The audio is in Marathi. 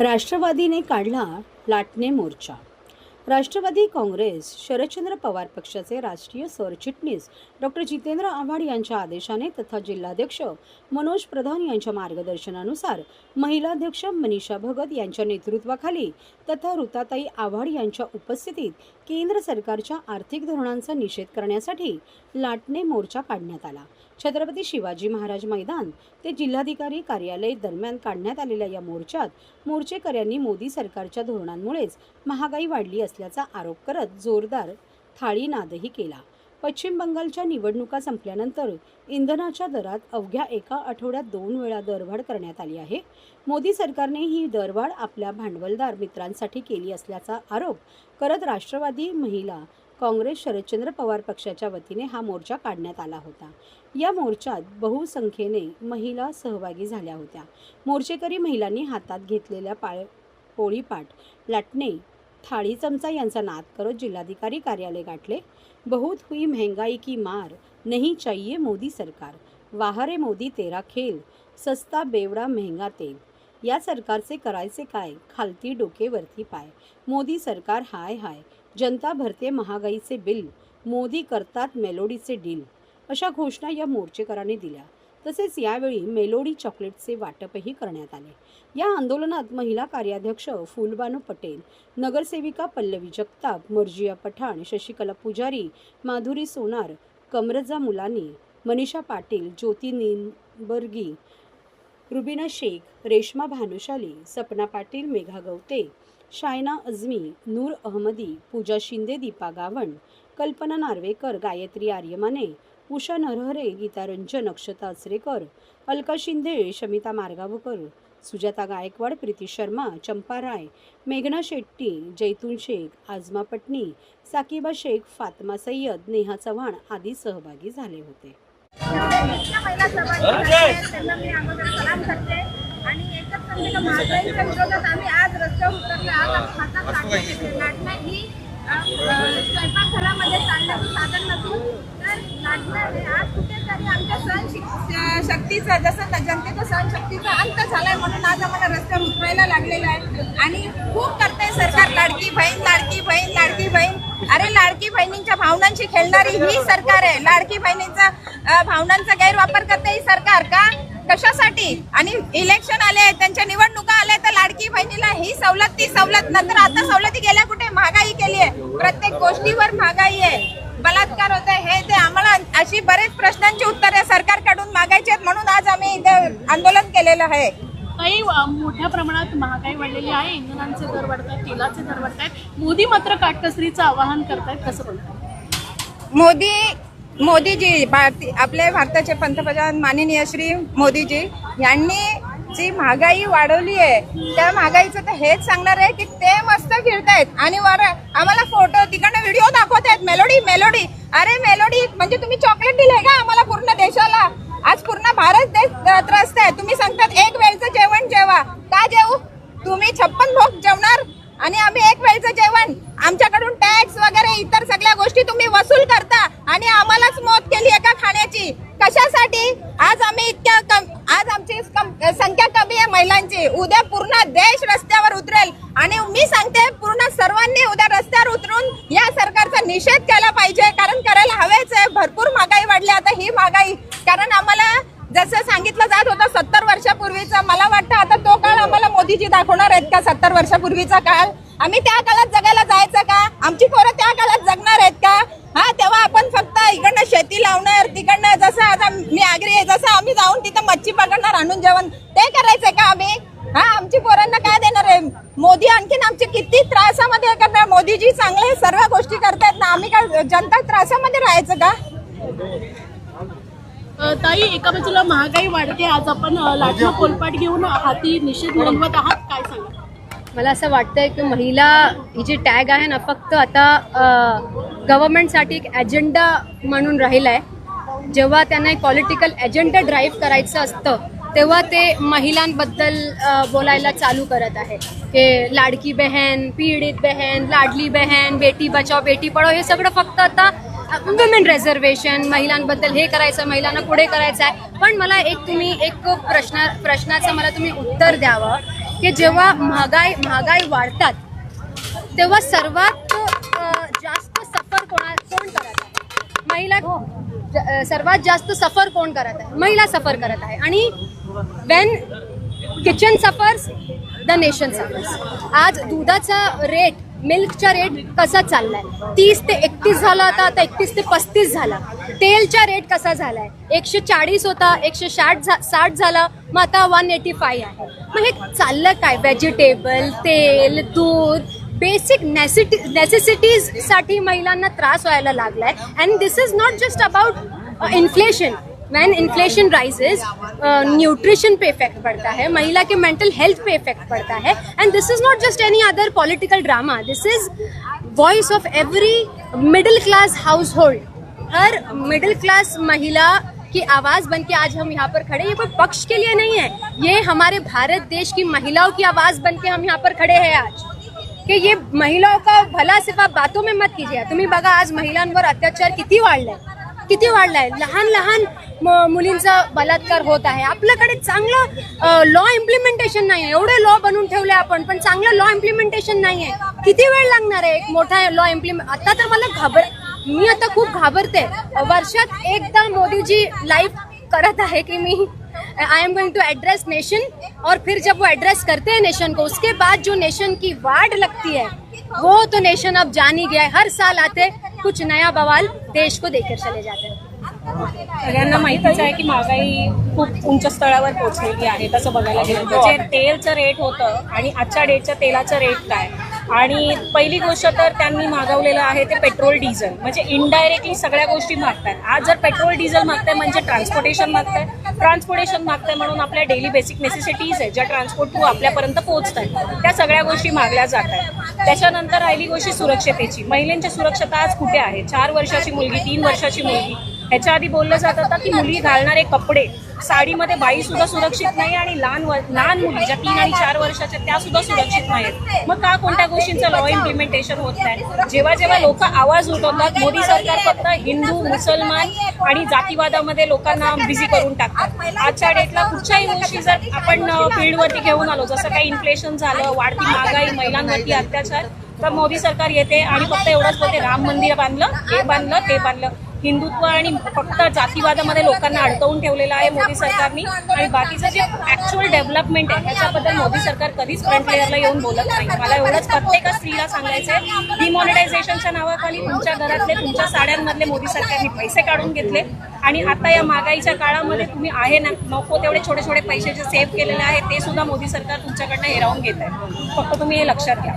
राष्ट्रवादीने काढला लाटणे मोर्चा। राष्ट्रवादी काँग्रेस शरदचंद्र पवार पक्षाचे राष्ट्रीय सरचिटणीस डॉक्टर जितेंद्र आव्हाड यांच्या आदेशाने तथा जिल्हाध्यक्ष मनोज प्रधान यांच्या मार्गदर्शनानुसार महिलाध्यक्ष मनीषा भगत यांच्या नेतृत्वाखाली तथा ऋताताई आव्हाड यांच्या उपस्थितीत केंद्र सरकारच्या आर्थिक धोरणांचा निषेध करण्यासाठी लाटणे मोर्चा काढण्यात आला। छत्रपती शिवाजी महाराज मैदान ते जिल्हाधिकारी कार्यालय दरम्यान काढण्यात आलेल्या या मोर्चात मोर्चेकऱ्यांनी मोदी सरकारच्या धोरणांमुळेच महागाई वाढली असल्याचा आरोप करत जोरदार थाळीनादही केला। पश्चिम बंगालच्या निवडणुका संपल्यानंतर इंधनाच्या दरात अवघ्या एका आठवड्यात 2 वेळा दरवाढ करण्यात आली आहे। मोदी सरकारने ही दरवाढ आपल्या भांडवलदार मित्रांसाठी केली असल्याचा आरोप करत राष्ट्रवादी महिला काँग्रेस शरदचंद्र पवार पक्षाच्या वतीने हा मोर्चा काढण्यात आला होता। या मोर्चात बहुसंख्येने महिला सहभागी झाल्या होत्या। मोर्चेकरी महिलांनी हातात घेतलेल्या पोळीपाट, लाटणे, थाळी चमचा यांचा नाद करत जिल्हाधिकारी कार्यालय गाठले। बहुत हुई महंगाई की मार, नहीं चाहिए मोदी सरकार, वाहरे मोदी तेरा खेल, सस्ता बेवडा महंगा तेल। या सरकारचे करायचे काय, खालती डोके वरती पाय, मोदी सरकार हाय हाय, जनता भरते महागाईचे बिल, मोदी करतात मेलोडीचे डील, अशा घोषणा या मोर्चेकरांनी दिल्या। तसेच यावेळी मेलोडी चॉकलेटचे वाटपही करण्यात आले। या आंदोलनात महिला कार्याध्यक्ष फुलबानू पटेल, नगरसेविका पल्लवी जगताप, मर्जिया पठाण, शशिकला पुजारी, माधुरी सोनार, कमरजा मुलानी, मनीषा पाटील, ज्योती निंबर्गी, रुबीना शेख, रेश्मा भानुशाली, सपना पाटील, मेघा गवते, शायना अजमी, नूर अहमदी, पूजा शिंदे, दीपा गावण, कल्पना नार्वेकर, गायत्री आर्यमाने, उषा नरहरे, गीता रंजन, अक्षता अचरेकर, अलका शिंदे, शमिता मार्गावकर, सुजाता गायकवाड, प्रीती शर्मा, चंपा राय, मेघना शेट्टी, जैतून शेख, आजमा पटनी, साकिबा शेख, फातमा सय्यद, नेहा चव्हाण आदी सहभागी झाले होते। आणि एकच सांगते का महागाईच्या विरोधात आम्ही आज रस्त्यावर उतरलो। आज हातात लाटणं ही स्वयंपाकघरामध्ये चालण्याचं साधन नसून तर लाटणं आज कुठेतरी आमच्या सहनशक्तीचा जसं जनतेच्या सहनशक्तीचा अंत झालाय म्हणून आज आम्हाला रस्त्यावर उतरायला लागलेलं आहे। आणि खूप करते सरकार लाडकी बहीण लाडकी बहीण लाडकी बहीण। अरे लाडकी बहिणींच्या भावनांशी खेळणारी ही सरकार आहे। लाडकी बहिणींचा भावनांचा गैरवापर करते ही सरकार का कशासाठी? आणि इलेक्शन आले, त्यांच्या निवडणुका आल्या तर लाडकी बहिणीला ही सवलत ती सवलत, नंतर आता सवलती गेल्या कुठे? महागाई केली आहे, प्रत्येक गोष्टीवर महागाई आहे, बलात्कार होत आहे, हे ते आम्हाला अशी बरेच प्रश्नांची उत्तरे सरकारकडून मागायची आहेत म्हणून आज आम्ही इथे आंदोलन केलेलं आहे। काही मोठ्या प्रमाणात महागाई वाढलेली आहे, इंधनांचे दर वाढतात, तेलाचे दर वाढतात, मोदी मात्र काटकसरीचं आवाहन करतायत, कसं बोलतात? मोदीजी आपले भारताचे पंतप्रधान माननीय श्री मोदीजी यांनी जी महागाई वाढवली आहे त्या महागाईचं तर हेच सांगणार आहे की ते मस्त फिरतायत आणि वर आम्हाला फोटो तिकडनं व्हिडिओ दाखवतायत मेलोडी मेलोडी। अरे मेलोडी म्हणजे तुम्ही चॉकलेट दिलंय का आम्हाला पूर्ण देशाला? आज पूर्ण भारत देश त्रस्त आहे। तुम्ही सांगतात एक वेळचं जेवण जेवा, का जेवू? तुम्ही 56 भोग जेवणार आणि आम्ही एक वेळचं जेवण, आमच्याकडून टॅक्स वगैरे इतर सगळ्या गोष्टी तुम्ही वसूल करता आणि आम्हालाच मौत केली आहे का खाण्याची? कशासाठी? आज आम्ही आज आमची संख्या कमी आहे महिलांची, उद्या पूर्ण देश रस्त्यावर उतरेल आणि मी सांगते पूर्ण सर्वांनी उद्या रस्त्यावर उतरून या सरकारचा निषेध केला पाहिजे, कारण करायला हवेच आहे। भरपूर महागाई वाढली आता ही महागाई, कारण आम्हाला जसं सांगितलं जात होतं 70 वर्षापूर्वीचा, मला वाटतं आता तो काळ आम्हाला मोदीजी दाखवणार आहेत का? 70 वर्षापूर्वीचा काळ आम्ही त्या काळात जगायला जायचं का? आमची पोरं त्या काळात जगणार आहेत का? हा, तेव्हा आपण फक्त इकडनं शेती लावणार, तिकडनं जसं आता मी आग्री आहे जसं आम्ही जाऊन तिथं मच्छी पकडणार आणून जेवण ते करायचंय का आम्ही? हा, आमची पोरांना काय देणार आहे मोदी? आणखीन आमचे किती त्रासामध्ये करणार? मोदीजी चांगले सर्व गोष्टी करतायत ना, आम्ही काय जनता त्रासामध्ये राहायचं का? ताई, एका बाजूला महागाई वाढते, आज आपण लाटणं पोलपाट घेऊन हाती निषेध नोंदवत आहात, काय सांगा? मला असं वाटतंय की महिला ही जी टॅग आहे ना फक्त आता गव्हर्नमेंटसाठी एक एजेंडा म्हणून राहिला आहे। जेव्हा त्यांना एक पॉलिटिकल एजेंडा ड्राईव्ह करायचं असतं तेव्हा ते महिलांबद्दल बोलायला चालू करत आहे की लाडकी बहन, पीडित बहन, लाडली बहन, बेटी बचाओ बेटी पढाओ, हे सगळं फक्त आता वुमेन रिझर्वेशन, महिलांबद्दल हे करायचं, महिलांना पुढे करायचं आहे। पण मला एक प्रश्नाचं मला तुम्ही उत्तर द्यावं की जेव्हा महागाई वाढतात तेव्हा सर्वात जास्त सफर कोण करत आहे? महिला सर्वात जास्त सफर कोण करत आहे? महिला सफर करत आहे. आणि Wien kitchen suffers the nation suffers. आज दुधाचा रेट, मिल्कचा रेट कसा चाललाय? 30 ते 31 झाला होता, आता 31 ते 35 झाला. तेलचा रेट कसा झालाय? 140 होता, 160 झाला, मग आता 185 आहे. मग हे चाललं काय? व्हेजिटेबल, तेल, दूध, बेसिक नेसेसिटीज साठी महिलांना त्रास व्हायला लागलाय. And this is not just about inflation. When inflation rises, nutrition pay effect पड़ता है, महिला के मेंटल हेल्थ पे इफेक्ट पड़ता है. End this is not just any other political drama. This is voice of every middle class house hold. Her middle class महिला की आवाज बन के आज हम यहाँ पर खड़े. ये कोई पक्ष के लिए नहीं है, ये हमारे भारत देश की महिलाओं की आवाज बन के हम यहाँ पर खड़े हैं आज. की ये महिलाओं का भला सिर्फ आप बातों में मत कीजिए. तुम्ही बघा आज महिलांवर अत्याचार किती वाढलाय. लहान मुलींचा बलात्कार होत आहे. आपल्याकडे चांगलं लॉ इम्प्लिमेंटेशन नाही आहे. एवढे लॉ बनवून ठेवले आपण, पण चांगलं लॉ इम्प्लिमेंटेशन नाही आहे. किती वेळ लागणार आहे एक मोठा लॉ इम्प्लिमेंट? आता तर मला मी आता खूप घाबरते. वर्षात एकदा मोदीजी लाईव्ह करत आहे की मी I am going to address nation, और फिर जब वो एड्रेस करते हैं नेशन को, उसके बाद जो नेशन की वार्ड लगती है वो तो नेशन अब जान ही गया है. हर साल आते कुछ नया बवाल देश को देकर चले जाते हैं. सगळ्यांना माहितीच आहे की महागाई खूप उंच स्तरावर पोहोचलेली आहे. तसं बघायला गेलं तर जे तेलचं रेट होतं आणि आजच्या डेटच्या तेलाचं रेट काय, आणि पहिली गोष्ट तर त्यांनी मागवलेलं आहे ते पेट्रोल डिझेल. म्हणजे इनडायरेक्टली सगळ्या गोष्टी मागतात. आज जर पेट्रोल डिझेल मागताय म्हणजे ट्रान्सपोर्टेशन मागताय म्हणून आपल्या डेली बेसिक नेसेसिटीज आहे ज्या ट्रान्सपोर्ट थ्रू आपल्यापर्यंत पोहोचत आहेत त्या सगळ्या गोष्टी मागल्या जात आहेत. त्याच्यानंतर राहिली गोष्ट सुरक्षतेची. महिलांची सुरक्षता आज कुठे आहे? 4 वर्षाची मुलगी, 3 वर्षाची मुलगी. ह्याच्या आधी बोललं जात होतं की मुली घालणारे कपडे, साडीमध्ये बाई सुद्धा सुरक्षित नाही, आणि लहान मुली ज्या 3 आणि 4 वर्षाच्या त्या सुद्धा सुरक्षित नाहीत. मग का कोणत्या गोष्टींचं लॉ इम्प्लिमेंटेशन होत नाही? जेव्हा लोक आवाज उठवतात, मोदी सरकार फक्त हिंदू, मुसलमान आणि जातीवादामध्ये लोकांना बिझी करून टाकतात. आजच्या डेटला कुठच्याही गोष्टी जर आपण फील्डवरती घेऊन आलो, जसं काही इन्फ्लेशन झालं, वाढती महागाई, महिलांवरती अत्याचार, तर मोदी सरकार येते आणि फक्त एवढंच बोलते, राम मंदिर बांधलं, हे बांधलं, ते बांधलं. हिंदुत्व आणि फक्त जातीवादामध्ये लोकांना अडकवून ठेवलेलं आहे मोदी सरकारनी. आणि बाकीचं जे ऍक्च्युअल डेव्हलपमेंट आहे त्याच्याबद्दल मोदी सरकार कधीच फ्रंट लेअरला येऊन बोलत नाही. मला एवढंच प्रत्येक स्त्रीला सांगायचंय, डिमॉनिटायझेशनच्या नावाखाली तुमच्या घरातले, तुमच्या साड्यांमधले मोदी सरकारने पैसे काढून घेतले, आणि आता या महागाईच्या काळामध्ये तुम्ही आहे ना नको तेवढे छोटे छोटे पैसे जे सेव्ह केलेले आहेत ते सुद्धा मोदी सरकार तुमच्याकडनं हिरावून घेत आहे. फक्त तुम्ही हे लक्षात घ्या.